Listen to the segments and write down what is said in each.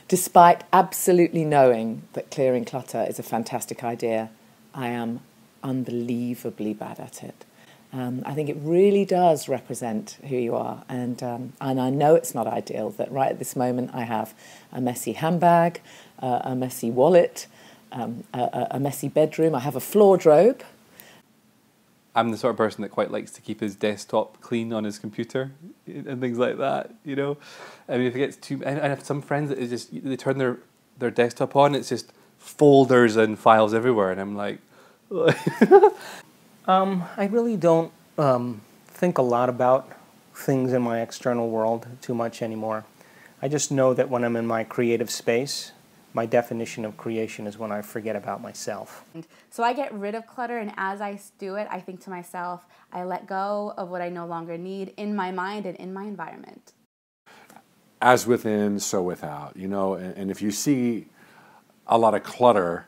Despite absolutely knowing that clearing clutter is a fantastic idea, I am unbelievably bad at it. I think it really does represent who you are, and I know it's not ideal that right at this moment I have a messy handbag, a messy wallet, a messy bedroom. I have a floor drobe. I'm the sort of person that quite likes to keep his desktop clean on his computer and things like that, you know. I mean, if it gets too... I have some friends that is just... They turn their desktop on, it's just folders and files everywhere, and I'm like... I really don't think a lot about things in my external world too much anymore. I just know that when I'm in my creative space, my definition of creation is when I forget about myself. So I get rid of clutter, and as I do it, I think to myself, I let go of what I no longer need in my mind and in my environment. As within, so without, you know, and if you see a lot of clutter,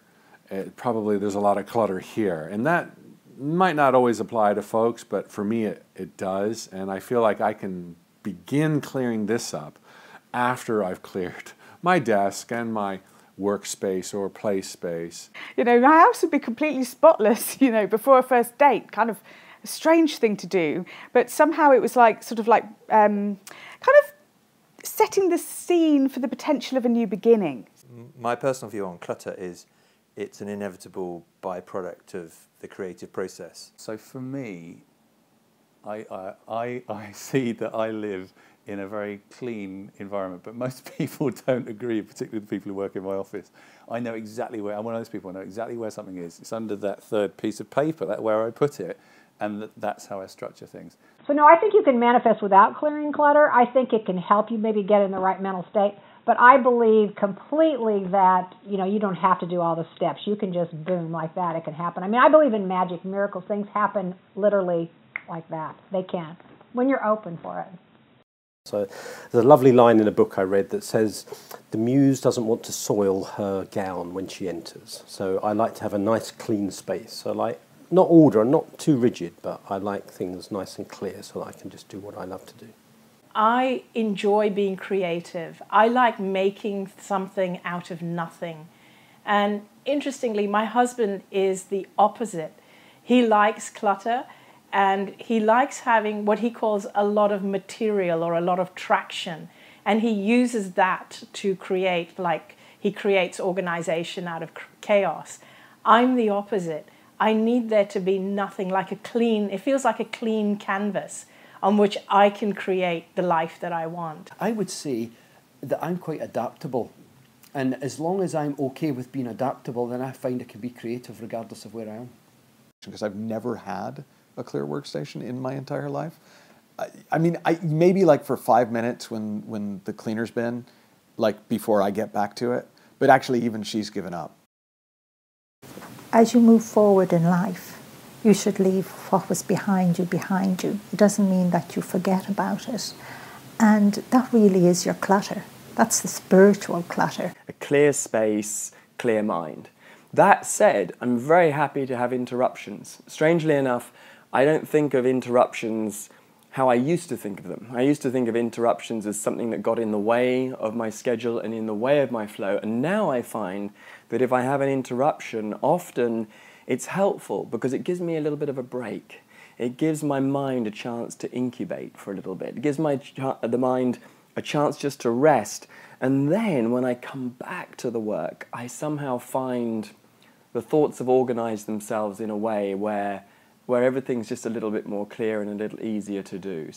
probably there's a lot of clutter here. And that might not always apply to folks, but for me it does. And I feel like I can begin clearing this up after I've cleared my desk and my workspace or play space. You know, my house would be completely spotless, you know, before a first date. Kind of a strange thing to do, but somehow it was like, sort of like, kind of setting the scene for the potential of a new beginning. My personal view on clutter is it's an inevitable byproduct of the creative process. So for me, I see that I live in a very clean environment, but most people don't agree, particularly the people who work in my office. I know exactly where, I'm one of those people, I know exactly where something is. It's under that third piece of paper, that's where I put it, and that's how I structure things. So no, I think you can manifest without clearing clutter. I think it can help you maybe get in the right mental state, but I believe completely that, you know, you don't have to do all the steps. You can just boom like that, it can happen. I mean, I believe in magic, miracles, things happen literally like that. They can, when you're open for it. So there's a lovely line in a book I read that says, the muse doesn't want to soil her gown when she enters. So I like to have a nice clean space. So like, not order, not too rigid, but I like things nice and clear so that I can just do what I love to do. I enjoy being creative. I like making something out of nothing. And interestingly, my husband is the opposite. He likes clutter, and he likes having what he calls a lot of material or a lot of traction. And he uses that to create, like he creates organization out of chaos. I'm the opposite. I need there to be nothing, like a clean, it feels like a clean canvas on which I can create the life that I want. I would say that I'm quite adaptable. And as long as I'm okay with being adaptable, then I find I can be creative regardless of where I am. Because I've never had a clear workstation in my entire life. I mean, maybe like for 5 minutes when the cleaner's been, like before I get back to it, but actually even she's given up. As you move forward in life, you should leave what was behind you behind you. It doesn't mean that you forget about it. And that really is your clutter. That's the spiritual clutter. A clear space, clear mind. That said, I'm very happy to have interruptions. Strangely enough, I don't think of interruptions how I used to think of them. I used to think of interruptions as something that got in the way of my schedule and in the way of my flow. And now I find that if I have an interruption, often it's helpful because it gives me a little bit of a break. It gives my mind a chance to incubate for a little bit. It gives the mind a chance just to rest. And then when I come back to the work, I somehow find the thoughts have organized themselves in a way where everything's just a little bit more clear and a little easier to do.